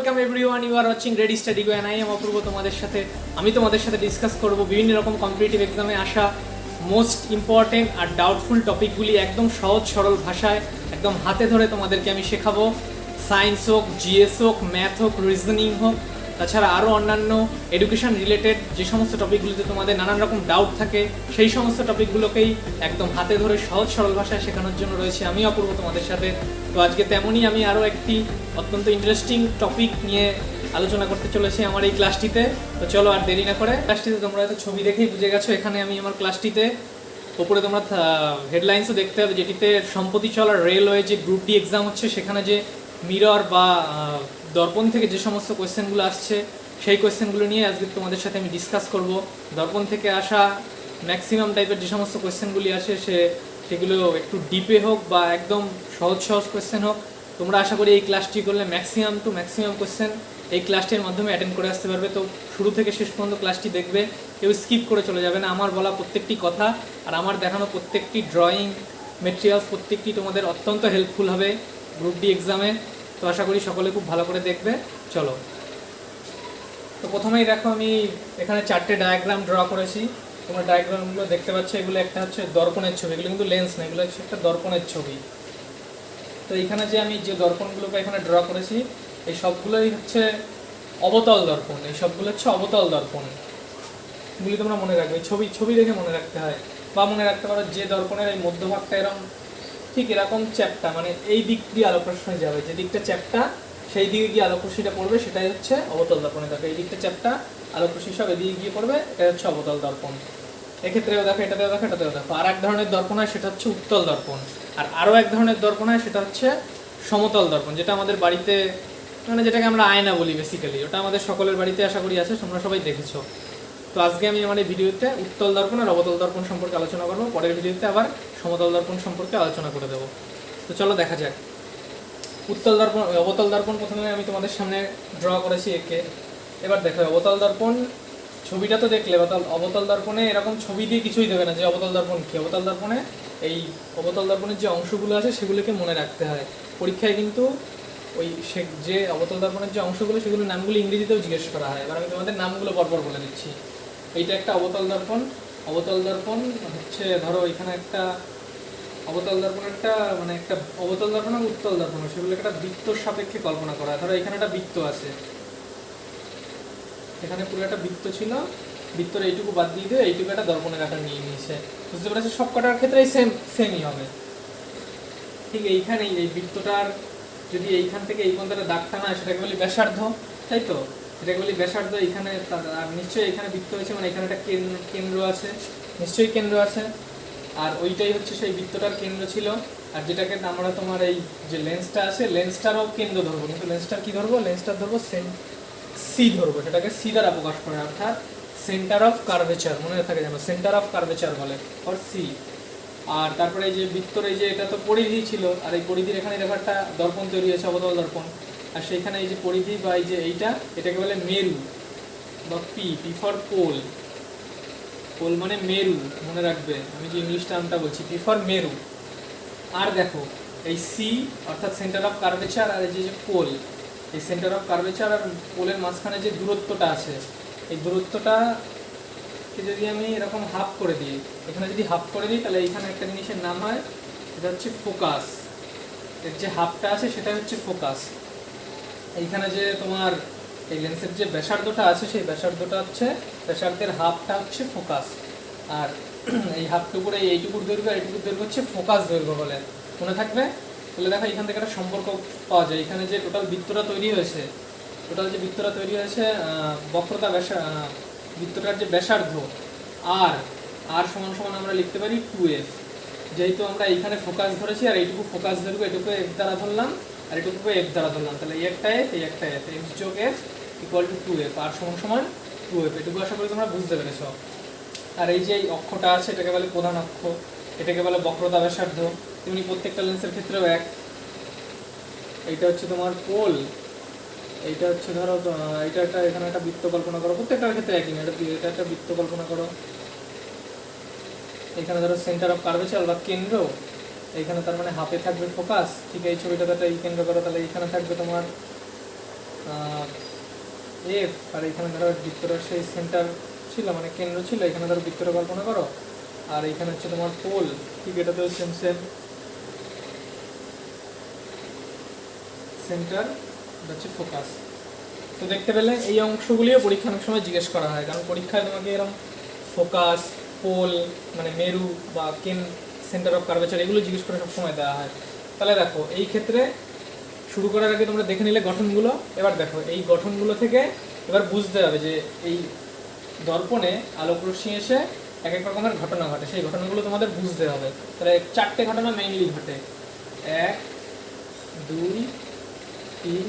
Welcome everyone, you are watching ready study go, I am Apurba. আমি তোমাদের সাথে discuss করব বিভিন্ন রকম কম্পিটিটিভ এক্সামে আসা মোস্ট ইম্পর্টেন্ট আর ডাউটফুল টপিকগুলি একদম সহজ সরল ভাষায় একদম হাতে ধরে তোমাদেরকে আমি শেখাবো। সায়েন্স হোক, জিএস হোক, ম্যাথ হোক, রিজনিং হোক, তাছাড়া আরও অন্যান্য এডুকেশন রিলেটেড যে সমস্ত টপিকগুলিতে তোমাদের নানান রকম ডাউট থাকে সেই সমস্ত টপিকগুলোকেই একদম হাতে ধরে সহজ সরল ভাষায় শেখানোর জন্য রয়েছে আমি অপূর্ব তোমাদের সাথে। তো আজকে তেমনই আমি আরও একটি অত্যন্ত ইন্টারেস্টিং টপিক নিয়ে আলোচনা করতে চলেছি আমার এই ক্লাসটিতে। তো চলো আর দেরি না করে, ক্লাসটিতে তোমরা হয়তো ছবি দেখেই বুঝে গেছো এখানে আমি আমার ক্লাসটিতে ওপরে তোমরা হেডলাইন্সও দেখতে হবে, যেটিতে সম্প্রতি চলা রেলওয়ে যে গ্রুপ ডি এক্সাম হচ্ছে সেখানে যে মিরর বা দর্পণ থেকে যে সমস্ত কোয়েশ্চেনগুলো আসছে সেই কোয়েশ্চেনগুলো নিয়ে আজকে তোমাদের সাথে আমি ডিসকাস করব। দর্পণ থেকে আসা ম্যাক্সিমাম টাইপের যে সমস্ত কোয়েশ্চেনগুলি আসে সেগুলো একটু ডিপে হোক বা একদম সহজ সহজ কোয়েশ্চেন হোক, তোমরা আশা করি এই ক্লাসটি করলে ম্যাক্সিমাম টু ম্যাক্সিমাম কোয়েশ্চেন এই ক্লাসটির মাধ্যমে অ্যাটেন্ড করে আসতে পারবে। তো শুরু থেকে শেষ পর্যন্ত ক্লাসটি দেখবে, কেউ স্কিপ করে চলে যাবে না। আমার বলা প্রত্যেকটি কথা আর আমার দেখানো প্রত্যেকটি ড্রয়িং মেটেরিয়ালস প্রত্যেকটি তোমাদের অত্যন্ত হেল্পফুল হবে গ্রুপ ডি এক্সামে। তো আশা করি সকলে খুব ভালো করে দেখবে। চলো, তো প্রথমেই দেখো আমি এখানে চারটে ডায়াগ্রাম ড্র করেছি। তোমরা ডায়াগ্রামগুলো দেখতে পাচ্ছ, এগুলো একটা হচ্ছে দর্পণের ছবি, এগুলো কিন্তু লেন্স না, এগুলো হচ্ছে একটা দর্পণের ছবি। তো এখানে যে আমি যে দর্পণগুলোকে এখানে ড্র করেছি এই সবগুলোই হচ্ছে অবতল দর্পণ, এই সবগুলো হচ্ছে অবতল দর্পণ। এগুলি তোমরা মনে রাখবে, ছবি ছবি দেখে মনে রাখতে হয়, বা মনে রাখতে পারো যে দর্পণের এই মধ্যভাগটা এরকম ঠিক এরকম চ্যাপটা, মানে এই দিক দিয়ে আলোক রশ্মি যাবে, যে দিকটা চ্যাপটা সেই দিকে গিয়ে আলোক রশ্মিটা পড়বে, সেটাই হচ্ছে অবতল দর্পণে। দেখো এই দিকটা চ্যাপটা, আলোক রশ্মি সব এদিকে গিয়ে পড়বে, এটা হচ্ছে অবতল দর্পণ। এক্ষেত্রেও দেখো, এটাতেও দেখো, এটাতেও দেখো। আর এক ধরনের দর্পণ হয় সেটা হচ্ছে উত্তল দর্পণ, আর আরও এক ধরনের দর্পণ হয় সেটা হচ্ছে সমতল দর্পণ, যেটা আমাদের বাড়িতে মানে যেটাকে আমরা আয়না বলি বেসিক্যালি, ওটা আমাদের সকলের বাড়িতে আশা করি আছে, তোমরা সবাই দেখেছো। তো আজকে আমি আমার এই ভিডিওতে উত্তল দর্পণ আর অবতল দর্পণ সম্পর্কে আলোচনা করবো, পরের ভিডিওতে আবার সমতল দর্পণ সম্পর্কে আলোচনা করে দেবো। তো চলো দেখা যাক। উত্তল দর্পণ, অবতল দর্পণ প্রথমে আমি তোমাদের সামনে ড্র করেছি একে। এবার দেখো অবতল দর্পণ ছবিটা তো দেখলে, অবতল দর্পণে এরকম ছবি দিয়ে কিছুই দেবে না যে অবতল দর্পণ কি। অবতল দর্পণে এই অবতল দর্পণের যে অংশগুলো আছে সেগুলোকে মনে রাখতে হয়। পরীক্ষায় কিন্তু ওই যে অবতল দর্পণের যে অংশগুলো সেগুলোর নামগুলো ইংরেজিতেও জিজ্ঞেস করা হয়। এবার আমি তোমাদের নামগুলো পরপর বলে দিচ্ছি। এইটা একটা অবতল দর্পণ। অবতল দর্পণ হচ্ছে ধরো এখানে একটা অবতল দর্পণ, একটা মানে একটা অবতল দর্পণ আর উত্তল দর্পণ, সেগুলো একটা বৃত্তর সাপেক্ষে কল্পনা করা হয়। ধরো এখানে একটা বৃত্ত আছে, এখানে পুরো একটা বৃত্ত ছিল, বৃত্তর এইটুকু বাদ দিয়ে দিয়ে এইটুকু একটা দর্পণের আকার নিয়ে নিয়েছে। বুঝতে পেরেছো? সব কটার ক্ষেত্রেই সেমই হবে। ঠিক এইখানেই এই বৃত্তটার যদি এইখান থেকে এই পর্যন্ত দাগ টানা হয় সেটাকে বলি ব্যাসার্ধ, তাই তো? এটাকে বলি ব্যাসার্ধ। এইখানে আর নিশ্চয়ই এখানে বৃত্ত হয়েছে মানে এখানে একটা কেন্দ্র আছে, নিশ্চয়ই কেন্দ্র আছে, আর ওইটাই হচ্ছে সেই বৃত্তটার কেন্দ্র ছিল। আর যেটাকে আমরা তোমার এই যে লেন্সটা আছে লেন্সটারও কেন্দ্র ধরবো, কিন্তু লেন্সটার কি ধরবো? লেন্সটার ধরবো সি ধরবো, সেটাকে সি দ্বারা প্রকাশ করে, অর্থাৎ সেন্টার অফ কার্ভেচার, মনে থাকে যেন সেন্টার অফ কার্ভেচার বলে, অর সি। আর তারপরে এই যে বৃত্তর এই যে এটা তো পরিধি ছিল, আর এই পরিধির এখানে দেখো একটা দর্পণ তৈরি হয়েছে, অবতল দর্পণ। আর সেইখানে এই যে পরিধি বা এই যে এটাকে বলে মেরু বা পি ফর পোল। পোল মানে মেরু, মনে রাখবে, আমি যে ইংলিশ টার্মটা বলছি, পি ফর মেরু। আর দেখো এই সি অর্থাৎ সেন্টার অফ কার্ভেচার, আর এই যে পোল, এই সেন্টার অফ কার্ভেচার আর পোলের মাঝখানে যে দূরত্বটা আছে, এই দূরত্বটাকে যদি আমি এরকম হাফ করে দিই, এখানে যদি হাফ করে দিই তাহলে এইখানে একটা জিনিসের নাম হয়, এটা হচ্ছে ফোকাস। এর যে হাফটা আছে সেটা হচ্ছে ফোকাস। এইখানে যে তোমার এই লেন্সের যে ব্যাসার্ধটা আছে সেই ব্যাসার্ধটা হচ্ছে, ব্যাসার্ধের হাফটা হচ্ছে ফোকাস। আর এই হাফটুকুর এইটুকুর দৈর্ঘ্য এইটুকুর দৈর্ঘ্য হচ্ছে ফোকাস দৈর্ঘ্য বলে, মনে থাকবে। তাহলে দেখো এখান থেকে একটা সম্পর্ক পাওয়া যায়। এখানে যে টোটাল বৃত্তটা তৈরি হয়েছে, বক্রতা বৃত্তটার যে ব্যাসার্ধ আর সমান সমান আমরা লিখতে পারি 2f। যেহেতু আমরা এইখানে ফোকাস ধরেছি আর এইটুকু ফোকাস দৈর্ঘ্য, এটুকু f দ্বারা ধরলাম আর এটুকু f দ্বারা ধরলাম, তাহলে এই একটা f, এই একটা f, f যোগ f ইকুয়াল টু 2f, আর সমান সমান 2f। এটুকু আশা করি তোমরা বুঝতে পেরেছ। আর এই যে এই অক্ষটা আছে এটাকে বলে প্রধান অক্ষ, এটাকে বলে বক্রতা ব্যাসার্ধ। তেমনি প্রত্যেকটা লেন্সের ক্ষেত্রেও এক। এইটা হচ্ছে তোমার পোল, এইটা হচ্ছে ধরো এইটা একটা, এখানে একটা বৃত্ত কল্পনা করো, প্রত্যেকটার ক্ষেত্রে একই না, এটা একটা বৃত্ত কল্পনা করো। এখানে ধরো সেন্টার অফ কার্ভেচার বা কেন্দ্র, এইখানে তার মানে হাফে থাকবে ফোকাস। ঠিক এই ছবিটাতে একটা এই কেন্দ্র করো, তাহলে এইখানে থাকবে তোমার এফ, আর এখানে ধরো বৃত্তটার সেই সেন্টার ছিল, মানে কেন্দ্র ছিল, এখানে ধরো বৃত্তটা কল্পনা করো, আর এখানে হচ্ছে তোমার পোল, ঠিক এটাতেও সেম সেম সেন্টার, এটা হচ্ছে ফোকাস। তো দেখতে পেলে এই অংশগুলিও পরীক্ষা অনেক সময় জিজ্ঞেস করা হয়, কারণ পরীক্ষায় তোমাকে এরকম ফোকাস, পোল মানে মেরু বা সেন্টার অফ কার্ভেচার এগুলো জিজ্ঞেস করে সবসময় দেওয়া হয়। তাহলে দেখো এই ক্ষেত্রে শুরু করার আগে তোমরা দেখে নিলে গঠনগুলো, এবার দেখো এই গঠনগুলো থেকে এবার বুঝতে হবে যে এই দর্পণে আলোক রশ্মি এসে এক এক রকমের ঘটনা ঘটে, সেই ঘটনাগুলো তোমাদের বুঝতে হবে। তাহলে 4টে ঘটনা মেইনলি ঘটে, 1 2 3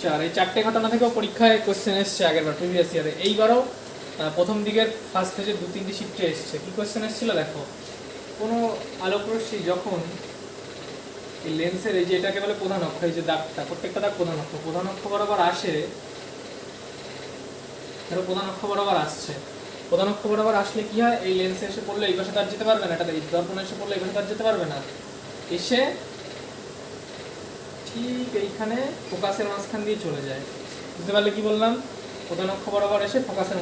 4, এই 4টে ঘটনা থেকেও পরীক্ষায় কোশ্চেন এসছে আগেরবার প্রিভিয়াস ইয়ারে। এইবারও প্রথম দিকের ফার্স্ট ফেজে 2-3টি শিফটে এসছে। কী কোশ্চেন এসেছিলো দেখো, কোনো আলোক রশ্মি যখন এই লেন্সের এই যে এটাকে বলে প্রধান অক্ষ, এই যে দাগটা, প্রত্যেকটা দাগ প্রধান অক্ষ, প্রধান অক্ষ বরাবর আসে, ধরো প্রধান অক্ষ বরাবর আসছে, প্রধান অক্ষ বরাবর আসলে কি হয়, এই লেন্সে এসে পড়লে এই পাশে তার যেতে পারবে না, এটা এই দর্পণে এসে পড়লে এই পাশে তার যেতে পারবে না, এসে ঠিক এইখানে ফোকাসের মাঝখান দিয়ে চলে যায়। বুঝতে পারলে কি বললাম, প্রধান অক্ষ বরাবর এসে ফোকাসের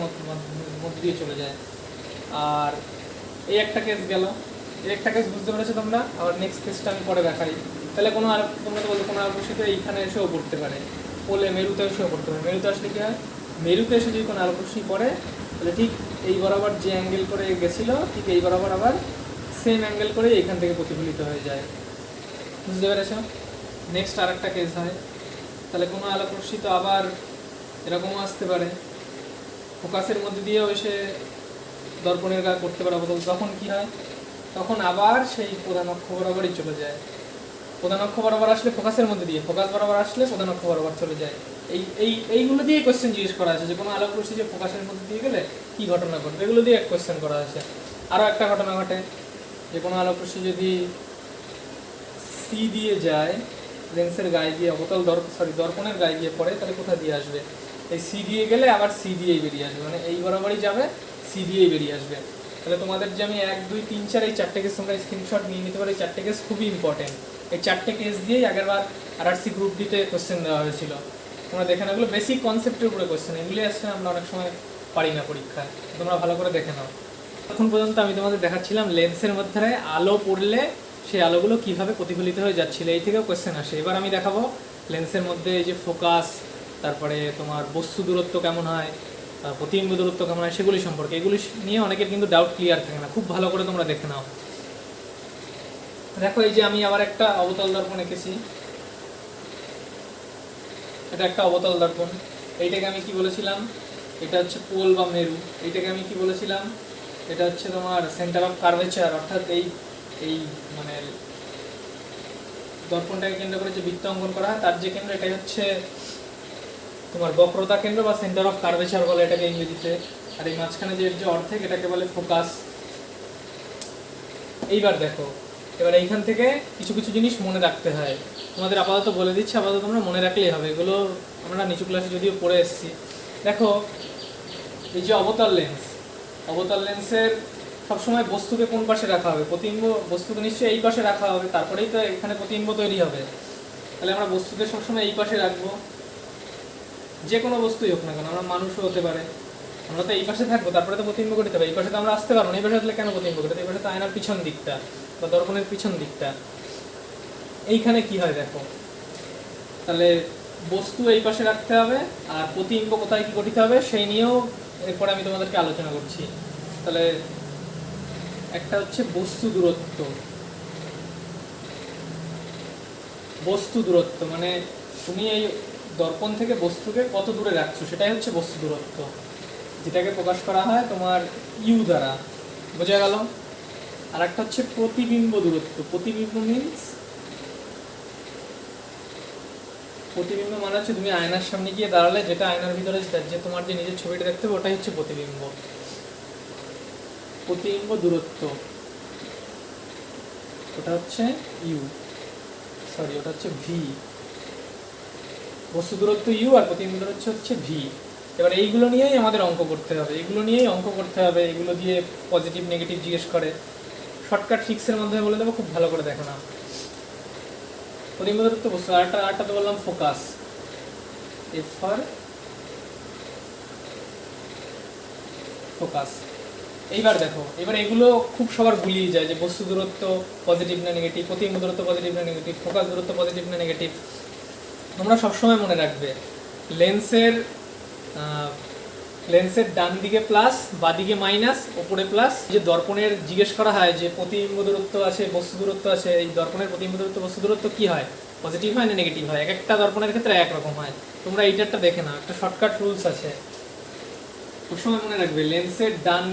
মধ্যে দিয়ে চলে যায়। আর এই একটা কেস গেল, এই একটা কেস বুঝতে পেরেছো তোমরা। আবার নেক্সট কেসটা আমি পরে দেখাই। তাহলে কোনো আলোক, তোমরা তো বলছো কোনো আলোক রশ্মি তো এইখানে এসেও পড়তে পারে, পোলে মেরুতে এসেও পড়তে পারে। মেরুতে আসলে কি হয়, মেরুতে এসে যদি কোনো আলোক রশ্মি পড়ে তাহলে ঠিক এই বরাবর যে অ্যাঙ্গেল করে গেছিলো ঠিক এই বরাবর আবার সেম অ্যাঙ্গেল করে এইখান থেকে প্রতিফলিত হয়ে যায়। বুঝতে পেরেছো। নেক্সট আর একটা কেস হয়, তাহলে কোনো আলোক রশ্মি তো আবার এরকমও আসতে পারে, ফোকাসের মধ্যে দিয়েও এসে দর্পণের গায়ে করতে পারে, তখন কি হয়, তখন আবার সেই প্রধান অক্ষ বরাবরই চলে যায়। প্রধান অক্ষ বরাবর আসলে ফোকাসের মধ্যে দিয়ে, ফোকাস বরাবর আসলে প্রধান অক্ষ বরাবর চলে যায়। এইগুলো দিয়ে কোশ্চেন জিজ্ঞেস করা আছে যে কোনো আলোক রশ্মি যে ফোকাসের মধ্যে দিয়ে গেলে কী ঘটনা ঘটবে, এগুলো দিয়ে এক কোশ্চেন করা আছে। আরও একটা ঘটনা ঘটে যে কোনো আলোক রশ্মি যদি সি দিয়ে যায়, লেন্সের গায়ে দিয়ে দর্পণের গায়ে গিয়ে পড়ে, তাহলে কোথা দিয়ে আসবে, এই সি দিয়ে গেলে আবার সি দিয়েই বেরিয়ে আসবে, মানে এই বরাবরই যাবে, সি দিয়েই বেরিয়ে আসবে। তাহলে তোমাদের যে আমি 1 2 3 4 এই 4টে কেস তোমরা স্ক্রিনশট নিয়ে নিতে পারো। এই 4টে কেস খুবই ইম্পর্টেন্ট। এই 4টে কেস দিয়েই আগেরবার আরআরসি গ্রুপ ডিতে কোশ্চেন দেওয়া হয়েছিল। তোমরা দেখে নাও, এগুলো বেসিক কনসেপ্টের উপরে কোশ্চেন, এগুলি আসছে আমরা অনেক সময় পারি না পরীক্ষায়, তোমরা ভালো করে দেখে নাও। এখন পর্যন্ত আমি তোমাদের দেখাচ্ছিলাম লেন্সের মধ্যে আলো পড়লে সেই আলোগুলো কীভাবে প্রতিফলিত হয়ে যাচ্ছিল, এই থেকেও কোশ্চেন আসে। এবার আমি দেখাবো লেন্সের মধ্যে এই যে ফোকাস, তারপরে তোমার বস্তু দূরত্ব কেমন হয়, প্রতিবিম্ব দূরত্ব কেমন হয়, সেগুলি সম্পর্কে। এগুলি নিয়ে অনেকের কিন্তু ডাউট ক্লিয়ার থাকে না, খুব ভালো করে তোমরা দেখে নাও। দেখো এই যে আমি আবার একটা অবতল দর্পণ এঁকেছি, এটা একটা অবতল দর্পণ। এইটাকে আমি কি বলেছিলাম, এটা হচ্ছে পোল বা মেরু। এইটাকে আমি কি বলেছিলাম, এটা হচ্ছে তোমার সেন্টার অফ কার্ভেচার, অর্থাৎ এই মানে দর্পণটাকে কেন্দ্র করে যে বৃত্ত অঙ্কন করা হয় তার যে কেন্দ্র, এটাই হচ্ছে তোমার বক্রতা কেন্দ্র বা সেন্টার অফ কার্ভেচার বলে এটাকে ইংরেজিতে। আর এই মাঝখানে যে অর্ধেক, এটাকে বলে ফোকাস। এইবার দেখো, এবার এইখান থেকে কিছু কিছু জিনিস মনে রাখতে হয়, তোমাদের আপাতত বলে দিচ্ছি, আপাতত তোমরা মনে রাখলেই হবে। এগুলো আমরা নিচু ক্লাসে যদিও পড়ে এসেছি। দেখো এই যে অবতল লেন্সের সবসময় বস্তুকে কোন পাশে রাখা হবে, প্রতিবিম্ব বস্তুকে নিশ্চয়ই এই পাশে রাখা হবে, তারপরেই তো এখানে প্রতিবিম্ব তৈরি হবে। তাহলে আমরা বস্তুকে সবসময় এই পাশে রাখবো, যে কোনো বস্তুই হোক না কেন, আমরা মানুষও হতে পারে, আমরা তো এই পাশে থাকবো, তারপরে তো প্রতিবিম্ব করতে হবে। এই পাশে তো আমরা আসতে পারবো না, এই পাশে আসলে কেন প্রতিবিম্ব করতে, এই পাশে তো আয়নার পিছন দিকটা বা দর্পণের পিছন দিকটা। এইখানে কি হয় দেখো, তাহলে বস্তু এই পাশে রাখতে হবে, আর প্রতিবিম্ব কোথায় কি গঠিত হবে সেই নিয়েও এরপরে আমি তোমাদেরকে আলোচনা করছি। তাহলে একটা হচ্ছে বস্তু দূরত্ব, মানে তুমি এই দর্পণ থেকে বস্তুকে কত দূরে রাখছো সেটাই হচ্ছে বস্তু দূরত্ব, যেটাকে প্রকাশ করা হয় তোমার ইউ দ্বারা। বোঝা গেল। আর একটা হচ্ছে প্রতিবিম্ব দূরত্ব। প্রতিবিম্ব মানে হচ্ছে তুমি আয়নার সামনে গিয়ে দাঁড়ালে যেটা আয়নার ভিতরে যে তোমার যে নিজের ছবিটা দেখতে হবে ওটাই হচ্ছে প্রতিবিম্ব দূরত্ব। ওটা হচ্ছে ওটা হচ্ছে ভি। বস্তু দূরত্ব ইউ আর প্রতিবিম্ব দূরত্ব হচ্ছে ভি। এবার এইগুলো নিয়েই আমাদের অঙ্ক করতে হবে, এগুলো দিয়ে পজিটিভ নেগেটিভ জিজ্ঞেস করে। শর্টকাট ফিক্সের মাধ্যমে বলে দেবো, খুব ভালো করে দেখো না। প্রতিবিম্ব দূরত্ব বস্তু, আরেকটা তো বললাম ফোকাস। F for focus. এইবার দেখো, এবার এগুলো খুব সবার গুলিয়ে যায় যে বস্তু দূরত্ব পজিটিভ না নেগেটিভ, প্রতিবিম্ব দূরত্ব পজিটিভ না নেগেটিভ, ফোকাস দূরত্ব পজিটিভ না নেগেটিভ। তোমরা সবসময় মনে রাখবে লেন্সের ডান দিকে প্লাস, বাদিকে মাইনাস, ওপরে প্লাস। যে দর্পণের জিজ্ঞেস করা হয় যে প্রতিবিম্ব দূরত্ব আছে, বস্তু দূরত্ব আছে, এই দর্পণের প্রতিবিম্ব দূরত্ব বস্তু দূরত্ব কি হয়, পজিটিভ হয় না নেগেটিভ হয়? এক একটা দর্পণের ক্ষেত্রে একরকম হয়। তোমরা এইটারটা দেখে নাও, একটা শর্টকাট রুলস আছে, সবসময় মনে রাখবে লেন্সের ডান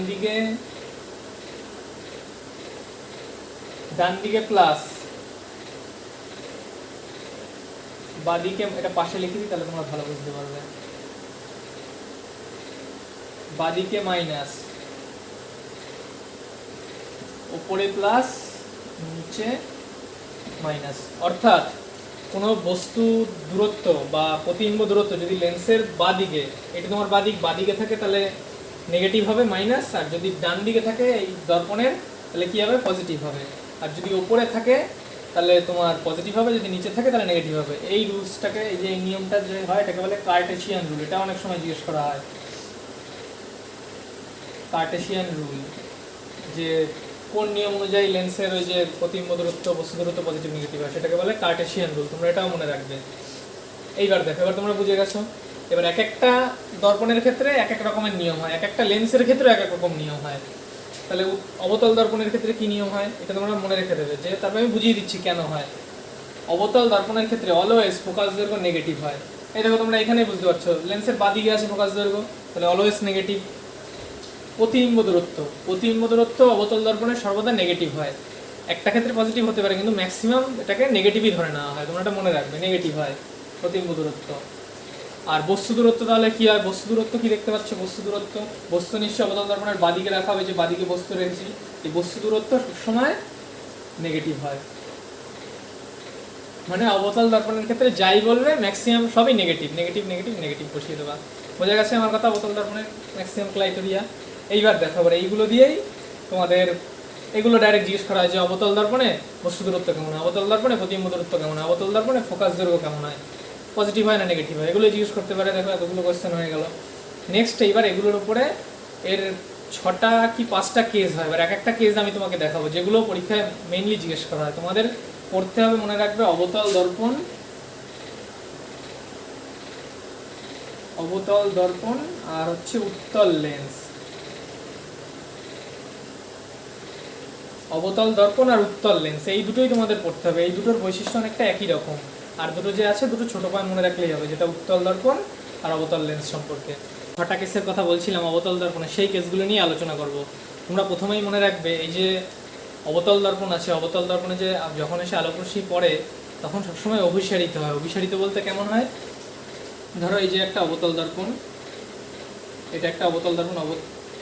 দিকে প্লাস, বাদিকে, এটা পাশে লিখে দিই তাহলে তোমরা ভালো বুঝতে পারবে, বাদিকে মাইনাস, উপরে প্লাস, নিচে মাইনাস। অর্থাৎ কোনো বস্তু দূরত্ব বা প্রতিবিম্ব দূরত্ব যদি লেন্সের বাদিকে, এটা তোমার বাদিকে থাকে তাহলে নেগেটিভ হবে মাইনাস, আর যদি ডান দিকে থাকে এই দর্পণের তাহলে কী হবে, পজিটিভ হবে। আর যদি ওপরে থাকে তাহলে তোমার পজিটিভ হবে, যদি নিচে থাকে তাহলে নেগেটিভ হবে। এই রুলসটাকে, এই যে এই নিয়মটা যে হয় এটাকে বলে কার্টেসিয়ান রুল। এটা অনেক সময় জিজ্ঞেস করা হয়, কার্টেসিয়ান রুল, যে কোন নিয়ম অনুযায়ী লেন্সের ওই যে প্রতিবিম্ব দূরত্ব বস্তু দূরত্ব পজিটিভ নেগেটিভ হয়, সেটাকে বলে কার্টেসিয়ান রুল। তোমরা এটাও মনে রাখবে। এইবার দেখো, এবার তোমরা বুঝে গেছো। এবার এক একটা দর্পণের ক্ষেত্রে এক এক রকমের নিয়ম হয়, এক একটা লেন্সের ক্ষেত্রে এক এক রকম নিয়ম হয়। তাহলে অবতল দর্পণের ক্ষেত্রে কি নিয়ম হয় এটা তোমরা মনে রেখে দেবে, যে তারপরে আমি বুঝিয়ে দিচ্ছি কেন হয়। অবতল দর্পণের ক্ষেত্রে অলওয়েজ ফোকাস দৈর্ঘ্য নেগেটিভ হয়। এই দেখো তোমরা এখানেই বুঝতে পারছো, লেন্সের বাদিকে আছে ফোকাস দৈর্ঘ্য, তাহলে অলওয়েজ নেগেটিভ। প্রতিবিম্ব দূরত্ব অবতল দর্পণে সর্বদা নেগেটিভ হয়। একটা ক্ষেত্রে পজিটিভ হতে পারে, কিন্তু ম্যাক্সিমাম এটাকে নেগেটিভই ধরে নেওয়া হয়। তোমরা এটা মনে রাখবে, নেগেটিভ হয় প্রতিবিম্ব দূরত্ব। আর বস্তু দূরত্ব তাহলে কি হয়? বস্তু দূরত্ব কি দেখতে পাচ্ছ? বস্তু নিশ্চয় অবতল দর্পণের বাদিকে রাখা হবে, যে বাদিকে বস্তু রেখেছি, এই বস্তু দূরত্ব সবসময় নেগেটিভ হয়। মানে অবতল দর্পণের ক্ষেত্রে যাই বলবে ম্যাক্সিমাম সবই নেগেটিভ বসিয়ে দেবা। বোঝা গেছে আমার কথা? অবতল দর্পণের ম্যাক্সিমাম ক্রাইটেরিয়া। এইবার দেখো, এবার এইগুলো দিয়েই তোমাদের এগুলো ডাইরেক্ট জিজ্ঞেস করা হয় যে অবতল দর্পণে বস্তু দূরত্ব কেমন হয়, অবতল দর্পণে প্রতিবিম্ব দূরত্ব কেমন হয়, অবতল দর্পণে ফোকাস দৈর্ঘ্য কেমন হয়, পজিটিভ হয় না নেগেটিভ হয়, এগুলো জিজ্ঞেস করতে পারে। দেখো এতগুলো কোয়েশ্চেন হয়ে গেল। নেক্সট এইবার এগুলোর উপরে এর 6টা কি 5টা কেস হয়। এবার এক একটা কেস আমি তোমাকে দেখাবো, যেগুলো পরীক্ষায় মেইনলি জিজ্ঞেস করা হয়। তোমাদের পড়তে হবে, মনে রাখবে, অবতল দর্পণ আর হচ্ছে উত্তল লেন্স। অবতল দর্পণ আর উত্তল লেন্স, এই দুটোই তোমাদের পড়তে হবে। এই দুটোর বৈশিষ্ট্য অনেকটা একই রকম। আর দুটো যে আছে, দুটো ছোট পয়েন্ট মনে রাখলেই হবে, যেটা উত্তল দর্পণ আর অবতল লেন্স সম্পর্কে। 6টা কেসের কথা বলছিলাম অবতল দর্পণে, সেই কেসগুলো নিয়ে আলোচনা করব। তোমরা প্রথমেই মনে রাখবে, এই যে অবতল দর্পণ আছে, অবতল দর্পণে যে যখন এসে আলোকরশ্মি পড়ে তখন সবসময় অভিসারিত হয়। অভিসারিত বলতে কেমন হয়? ধরো এই যে একটা অবতল দর্পণ, এটা একটা অবতল দর্পণ।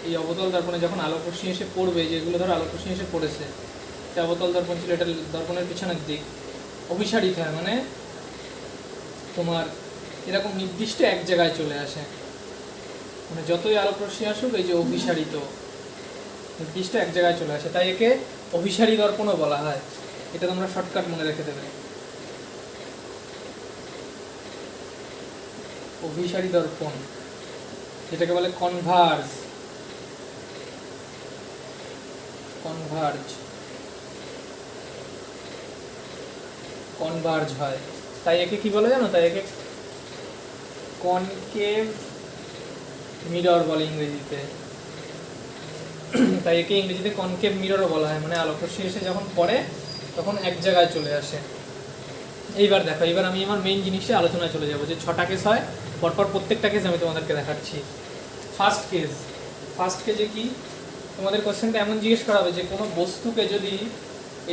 এই অবতল দর্পণে যখন আলোকরশ্মি এসে পড়বে, যেগুলো ধরো আলোকরশ্মি এসে পড়েছে, এটা অবতল দর্পণ ছিল, এটা দর্পণের পিছনের দিক, অভিসারিত হয়। মানে তোমার এরকম নির্দিষ্ট এক জায়গায় চলে আসে, মানে যতই আলোকরশ্মি আসুক এই যে অভিসারিত, নির্দিষ্ট এক জায়গায় চলে আসে, তাই একে অভিসারী দর্পণও বলা হয়। এটা তোমরা শর্টকাট মনে রেখে দেবে, অভিসারী দর্পণ, যেটাকে বলে কনভার্জ হয়। তাই একে কি বলে জানো? তাই একে কনকেভ মিরর বলে ইংরেজিতে। তাই একে ইংরেজিতে কনকেভ মিররও বলা হয়, মানে আলোকরশ্মি এসে যখন পড়ে তখন এক জায়গায় চলে আসে। এইবার দেখো, এইবার আমি আমার মেইন জিনিসে আলোচনায় চলে যাব, যে 6টা কেস হয়, পরপর প্রত্যেকটা কেস আমি তোমাদেরকে দেখাচ্ছি। ফার্স্ট কেজে কি তোমাদের কোশ্চেনটা এমন জিজ্ঞেস করা হবে যে কোনো বস্তুকে যদি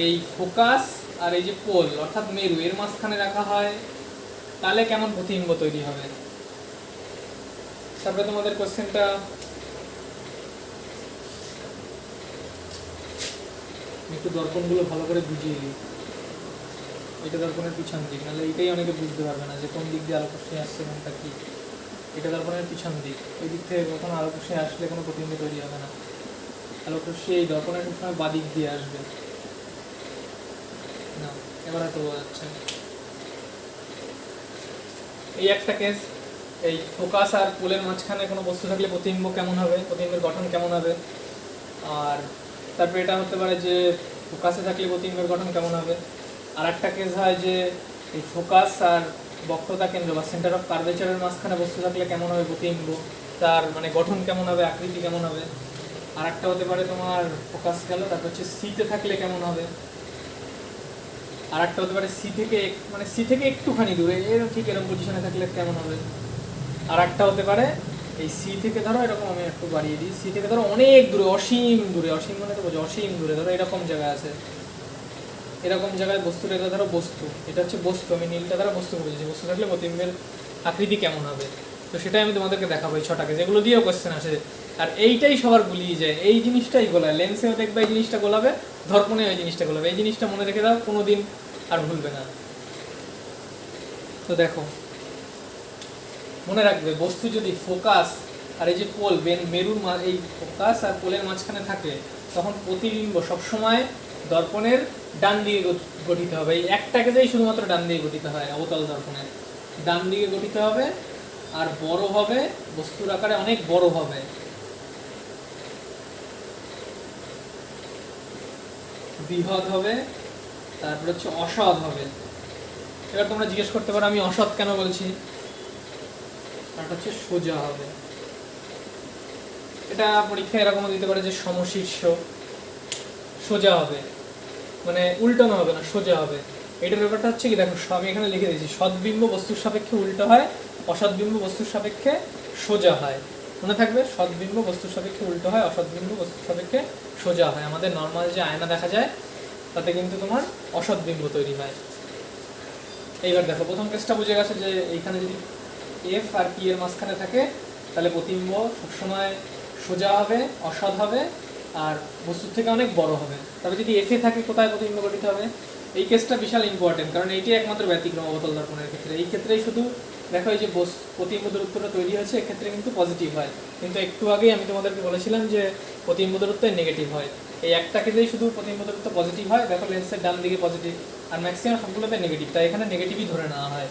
এই ফোকাস আর এই যে পোল অর্থাৎ মেরু এর মাঝখানে রাখা হয় তাহলে কেমন প্রতিবিম্ব তৈরি হবে। তারপরে তোমাদের কোশ্চেনটা একটু দর্পণগুলো ভালো করে বুঝিয়ে দিই। এটা দর্পণের পিছন দিক, নাহলে এটাই অনেকে বুঝতে পারবে না যে কোন দিক দিয়ে আলোকরশ্মি আসছে, কোনটা কি। এটা দর্পণের পিছন দিক, ওই দিক থেকে কখনো আলোকরশ্মি আসলে কোনো প্রতিবিম্ব তৈরি হবে না। আলোকরশ্মি এই দর্পণের সময় বাদিক দিয়ে আসবে না। এবার হয়তো বোঝা যাচ্ছে। এই একটা কেস। এই ফোকাস আর পোলের মাঝখানে কোনো বস্তু থাকলে প্রতিবিম্ব কেমন হবে, প্রতিবিম্বের গঠন কেমন হবে। আর তারপরে এটা হতে পারে যে ফোকাসে থাকলে প্রতিবিম্বের গঠন কেমন হবে। আর একটা কেস হয় যে এই ফোকাস আর বক্রতা কেন্দ্র বা সেন্টার অফ কার্ভেচারের মাঝখানে বস্তু থাকলে কেমন হবে প্রতিবিম্ব, তার মানে গঠন কেমন হবে, আকৃতি কেমন হবে। আর একটা হতে পারে তোমার ফোকাস গেল, তারপর হচ্ছে সিতে থাকলে কেমন হবে। আর একটা হতে পারে সি থেকে মানে সি থেকে একটুখানি দূরে, ঠিক এরকম পজিশনে থাকলে কেমন হবে। আর একটা হতে পারে এই সি থেকে ধরো এরকম, আমি একটু বাড়িয়ে দিই, সি থেকে ধরো অনেক দূরে, অসীম দূরে, অসীম মানে তো বোঝো অসীম দূরে, ধরো এরকম জায়গায় আছে, এরকম জায়গায় বস্তুর, এটা ধরো বস্তু, এটা হচ্ছে বস্তু, আমি নীলটা দ্বারা বস্তু বুঝেছি, বস্তু থাকলে প্রতিবিম্বের আকৃতি কেমন হবে। তো সেটাই আমি তোমাদেরকে দেখাবো এই ছটাকে, যেগুলো দিয়েও কোয়েশ্চেন আসে। আর এইটাই সবার গুলিয়ে যায়, এই জিনিসটাই গোলায়, লেন্সেও দেখবে এই জিনিসটা গোলাবে, দর্পণে ওই জিনিসটা গোলাবে, এই জিনিসটা মনে রেখে দাও, কোনোদিন আর ভুলবে না। তো দেখো মনে রাখবে, বস্তু যদি ফোকাস আর এই যে পোল মেরুর এই ফোকাস আর পোলের মাঝখানে থাকে, তখন প্রতিবিম্ব সবসময় দর্পণের ডান দিকে গঠিত হবে। এই একটাকে যেই শুধুমাত্র ডান দিকে গঠিত হয়, অবতল দর্পণের ডান দিকে গঠিত হবে, আর বড় হবে, বস্তুর আকারে অনেক বড় হবে, বৃহৎ হবে, তারপর হচ্ছে অসৎ হবে। এবার তোমরা জিজ্ঞেস করতে পারো আমি অসৎ কেন বলছি, আর হচ্ছে সোজা হবে। এটা পরীক্ষায় এরকমও দিতে পারে যে সমশীর্ষ, সোজা হবে, মানে উল্টানো হবে না, সোজা হবে। এটার ব্যাপারটা হচ্ছে কি, দেখো আমি এখানে লিখে দিয়েছি, সদ্বিম্ব বস্তুর সাপেক্ষে উল্টো হয়, অসৎবিম্ব বস্তুর সাপেক্ষে সোজা হয়। মনে থাকবে, সদ্বিম্ব বস্তুর সাপেক্ষে উল্টো হয়, অসৎবিম্ব বস্তুর সাপেক্ষে সোজা হয়। আমাদের নর্মাল যে আয়না দেখা যায় তাতে কিন্তু তোমার অসৎবিম্ব তৈরি হয়। এইবার দেখো প্রথম কেসটা বুঝে গেছে যে এইখানে যদি এফ আর পি এর মাঝখানে থাকে তাহলে প্রতিবিম্ব সবসময় সোজা হবে, অসৎ হবে, আর বস্তুর থেকে অনেক বড় হবে। তবে যদি এফ এ থাকে কোথায় প্রতিবিম্ব গঠিত হবে, এই কেসটা বিশাল ইম্পর্টেন্ট, কারণ এইটাই একমাত্র ব্যতিক্রম অবতল দর্পণের ক্ষেত্রে। এই ক্ষেত্রেই শুধু দেখো এই যে প্রতিবিম্ব দূরত্বটা তৈরি হয়েছে, এক্ষেত্রে কিন্তু পজিটিভ হয়, কিন্তু একটু আগেই আমি তোমাদেরকে বলেছিলাম যে প্রতিবিম্ব দূরত্ব নেগেটিভ হয়। এই একটাকে যেই শুধু প্রতিবিম্ব দূরত্ব পজিটিভ হয়, দেখো লেন্সের ডান দিকে পজিটিভ, আর ম্যাক্সিমাম সবগুলোতে নেগেটিভ, তাই এখানে নেগেটিভই ধরে নেওয়া হয়।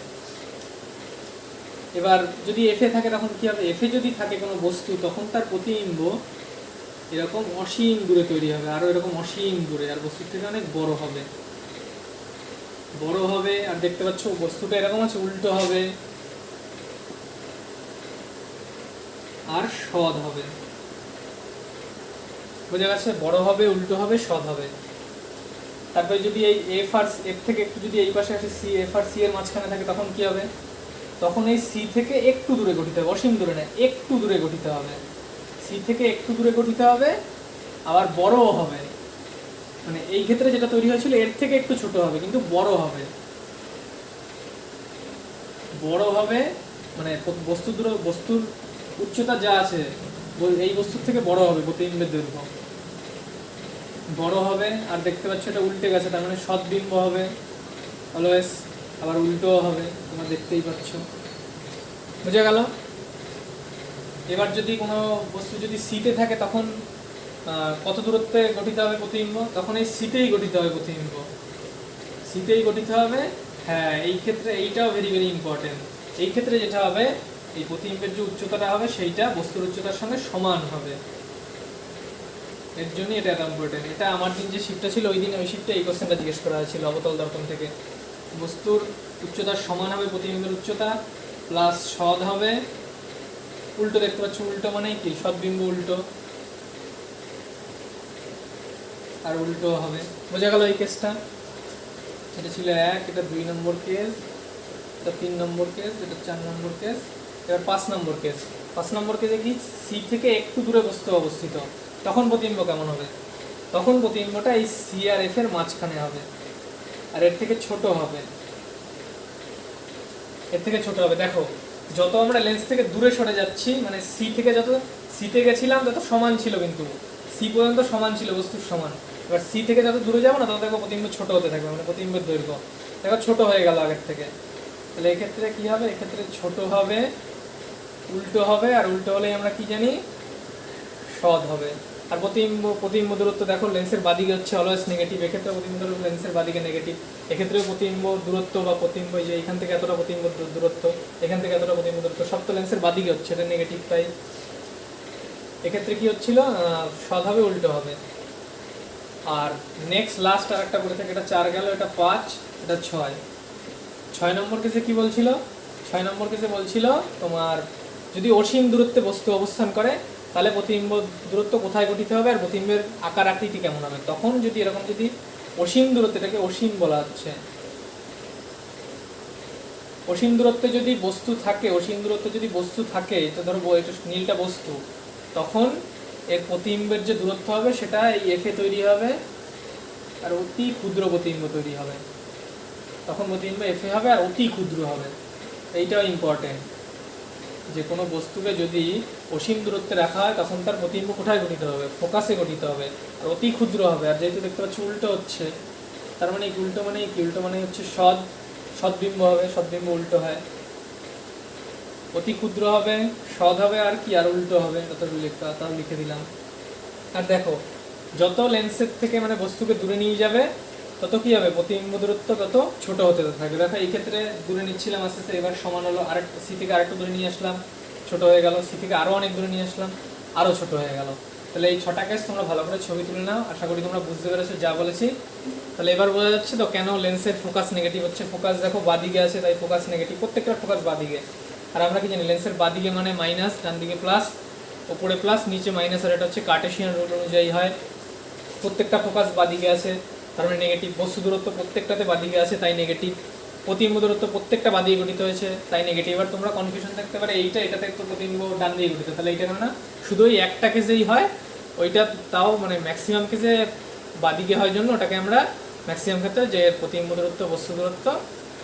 এবার যদি এফে থাকে তখন কি হবে, এফে যদি থাকে কোনো বস্তু, তখন তার প্রতিবিম্ব এরকম অসীম দূরে তৈরি হবে, আরো এরকম অসীম দূরে, আর বস্তুর থেকে অনেক বড় হবে, বড় হবে। আর দেখতে পাচ্ছ বস্তুটা এরকম আছে, উল্টো হবে, আর সৎ হবে। বোঝা গেছে, বড় হবে, উল্টো হবে, সৎ হবে। তারপরে যদি এই এফ থেকে একটু যদি এই পাশে আসে সি, এফ আর সি এর মাঝখানে থাকে, তখন কি হবে, তখন এই সি থেকে একটু দূরে গঠিত হবে, অসীম দূরে না, একটু দূরে গঠিত হবে, সি থেকে একটু দূরে গঠিত হবে, আবার বড়ও হবে। মানে এই ক্ষেত্রে যেটা তৈরি হয়েছিল এর থেকে একটু ছোট হবে, কিন্তু বড় হবে, বড় হবে, মানে বস্তুর উচ্চতা যা আছে এই বস্তুর থেকে বড় হবে, প্রতিবিম্বের দৈর্ঘ্য বড় হবে। আর দেখতে পাচ্ছ এটা উল্টে গেছে, তার মানে সদ্বিম্ব হবে অলওয়েজ, আবার উল্টোও হবে, তোমরা দেখতেই পাচ্ছ। বুঝে গেল। এবার যদি কোনো বস্তু যদি সিতে থাকে, তখন কত দূরত্বে গঠিত হবে প্রতিবিম্ব, তখন এই সিতেই গঠিত হবে প্রতিবিম্ব, সিতেই গঠিত হবে। হ্যাঁ, এই ক্ষেত্রে এইটাও ভেরি ভেরি ইম্পর্টেন্ট। এই ক্ষেত্রে যেটা হবে, এই প্রতিবিম্বের যে উচ্চতাটা হবে সেইটা বস্তুর উচ্চতার সঙ্গে সমান হবে, এর জন্যই এটা এত ইম্পর্টেন্ট। এটা আমার দিন যে শিফটটা ছিল ওই দিন, ওই শিফটে এই কোশ্চেনটা জিজ্ঞেস করা হয়েছিল অবতল দর্পণ থেকে। বস্তুর উচ্চতার সমান হবে প্রতিবিম্বের উচ্চতা, প্লাস সৎ হবে, উল্টো দেখতে পাচ্ছ, উল্টো মানে কি, সদ্বিম্ব উল্টো, আর উল্টো হবে। বোঝা গেল এই কেসটা। এটা ছিল 1, এটা 2 নম্বর কেস, এটা 3 নম্বর কেস, এটা 4 নম্বর কেস। এবার 5 নম্বর কেস। 5 নম্বর কেসে কি, সি থেকে একটু দূরে বস্তু অবস্থিত, তখন প্রতিবিম্ব কেমন হবে, তখন প্রতিবিম্বটা এই সি আর এফ এর মাঝখানে হবে, আর এর থেকে ছোট হবে, এর থেকে ছোট হবে। দেখো যত আমরা লেন্স থেকে দূরে সরে যাচ্ছি, মানে সি থেকে যত সিতে গেছিলাম তত সমান ছিল, কিন্তু সি পর্যন্ত সমান ছিল, বস্তুর সমান। এবার সি থেকে যত দূরে যাবো না তত দেখো প্রতিবিম্ব ছোট হতে থাকবে, মানে প্রতিবিম্বের দৈর্ঘ্য দেখো ছোট হয়ে গেল আগের থেকে। তাহলে এক্ষেত্রে কি হবে, এক্ষেত্রে ছোট হবে, উল্টো হবে, আর উল্টো হলেই আমরা কি জানি, সৎ হবে। আর প্রতিবিম্ব দূরত্ব দেখো লেন্সের বাদিকে হচ্ছে অলওয়েজ নেগেটিভ, এক্ষেত্রে প্রতিবিম্ব দূরত্ব লেন্সের বাদিকে নেগেটিভ, এক্ষেত্রেও প্রতিবিম্ব দূরত্ব বা প্রতিবিম্ব যে এখান থেকে এতটা প্রতিবিম্ব দূরত্ব, এখান থেকে এতটা প্রতিবিম্ব দূরত্ব সব তো লেন্সের বাদিকে হচ্ছে, এটা নেগেটিভ। তাই এক্ষেত্রে কি হচ্ছিল, সৎ হবে উল্টো হবে। আর নেক্সট লাস্ট আর একটা করে থাকে, এটা 4 গেল, এটা 5, এটা 6 নম্বর কেসে কি বলছিল, 6 নম্বর কেসে বলছিল তোমার যদি অসীম দূরত্বে বস্তু অবস্থান করে তাহলে প্রতিবিম্ব দূরত্ব কোথায় গঠিত হবে আর প্রতিবিম্বের আকার আকৃতি কেমন হবে। তখন যদি এরকম যদি অসীম দূরত্ব, এটাকে অসীম বলা হচ্ছে, অসীম দূরত্বে যদি বস্তু থাকে, অসীম দূরত্বে যদি বস্তু থাকে, তো ধরো এটা নীলটা বস্তু, তখন এর প্রতিবিম্বের যে দূরত্ব হবে সেটা এই এফে তৈরি হবে আর অতি ক্ষুদ্র প্রতিবিম্ব তৈরি হবে। তখন প্রতিবিম্ব এফে হবে আর অতি ক্ষুদ্র হবে। এইটাও ইম্পর্টেন্ট, যে কোনো বস্তুকে যদি অসীম দূরত্বে রাখা হয় তখন তার প্রতিবিম্ব কোথায় গঠিত হবে, ফোকাসে গঠিত হবে আর অতি ক্ষুদ্র হবে। আর যেহেতু দেখতে পাচ্ছি উল্টো হচ্ছে, তার মানে কি উল্টো মানে কি, উল্টো মানে হচ্ছে সদ্বিম্ব হবে, সদ্বিম্ব উল্টো হয়, অতি ক্ষুদ্র হবে, সৎ হবে আর কি আর উল্টো হবে, তাও লিখে দিলাম। আর দেখো যত লেন্সের থেকে মানে বস্তুকে দূরে নিয়ে যাবে তত কি হবে, প্রতিবিম্ব দূরত্ব তত ছোট হতে থাকবে। দেখো এই ক্ষেত্রে দূরে নিচ্ছিলাম আস্তে আস্তে, এবার সমান হলো, আরেকটা সি থেকে আরেকটু দূরে নিয়ে আসলাম, ছোট হয়ে গেল, সি থেকে আরও অনেক দূরে নিয়ে আসলাম, আরও ছোট হয়ে গেল। তাহলে এই 6টা কেস তোমরা ভালো করে ছবি তুলে নাও, আশা করি তোমরা বুঝতে পেরেছো যা বলেছি। তাহলে এবার বোঝা যাচ্ছে তো কেন লেন্সের ফোকাস নেগেটিভ হচ্ছে। ফোকাস দেখো বাদিকে আছে তাই ফোকাস নেগেটিভ, প্রত্যেকটা ফোকাস বাদিকে। আর আমরা কি জানি লেন্সের বাদিকে মানে মাইনাস, ডান দিকে প্লাস, ওপরে প্লাস, নিচে মাইনাস, আর এটা হচ্ছে কার্টেশিয়ান রুল অনুযায়ী হয়। প্রত্যেকটা ফোকাস বাদিকে আছে তার মানে নেগেটিভ, বস্তু দূরত্ব প্রত্যেকটাতে বাদিকে আছে তাই নেগেটিভ, প্রতিবিম্ব দূরত্ব প্রত্যেকটা বাদিকে গঠিত হয়েছে তাই নেগেটিভ। এবার তোমরা কনফিউশন থাকতে পারে এটাতে তো প্রতিবিম্ব ডান দিকে গঠিত, তাহলে এইটা কেন না, শুধু ওই একটা কেসেই হয় ওইটা, তাও মানে ম্যাক্সিমাম কেসে বাদিকে হয় জন্য ওটাকে আমরা ম্যাক্সিমাম ক্ষেত্রে যে প্রতিবিম্ব দূরত্ব বস্তু দূরত্ব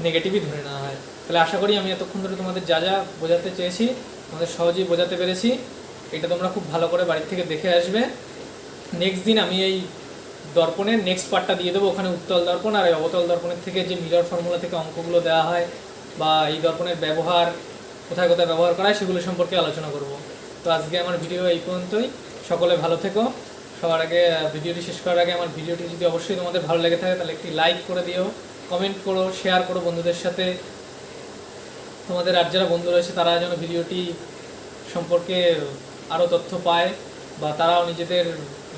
নেগেটিভই ধরে নেওয়া হয়। তাহলে আশা করি আমি এতক্ষণ ধরে তোমাদের যা যা বোঝাতে চেয়েছি তোমাদের সহজেই বোঝাতে পেরেছি। এটা তোমরা খুব ভালো করে বাড়ির থেকে দেখে আসবে। নেক্সট দিন আমি এই দর্পণের নেক্সট পার্টটা দিয়ে দেবো, ওখানে উত্তল দর্পণ আর এই অবতল দর্পণের থেকে যে মিরর ফর্মুলা থেকে অঙ্কগুলো দেওয়া হয় বা এই দর্পণের ব্যবহার কোথায় কোথায় ব্যবহার করা হয় সেগুলো সম্পর্কে আলোচনা করব। তো আজকে আমার ভিডিও এই পর্যন্তই, সকলে ভালো থেকো। সবার আগে ভিডিওটি শেষ করার আগে আমার ভিডিওটি যদি অবশ্যই তোমাদের ভালো লেগে থাকে তাহলে একটি লাইক করে দিও, কমেন্ট করো, শেয়ার করো বন্ধুদের সাথে। তোমাদের আর যারা বন্ধু রয়েছে তারা যেন ভিডিওটি সম্পর্কে আরও তথ্য পায় বা তারাও নিজেদের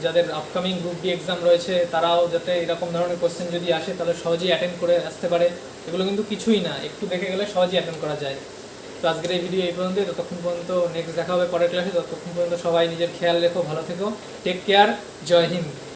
যাদের আপকামিং গ্রুপ ডি এক্সাম রয়েছে তারাও যাতে এরকম ধরনের কোশ্চেন যদি আসে তাহলে সহজেই অ্যাটেন্ড করে আসতে পারে। এগুলো কিন্তু কিছুই না, একটু দেখে গেলে সহজেই অ্যাটেন্ড করা যায়। তো আজকের এই ভিডিও এই পর্যন্তই, ততক্ষণ পর্যন্ত নেক্সট দেখা হবে পরের ক্লাসে। ততক্ষণ পর্যন্ত সবাই নিজের খেয়াল রেখো, ভালো থেকো, টেক কেয়ার, জয় হিন্দ।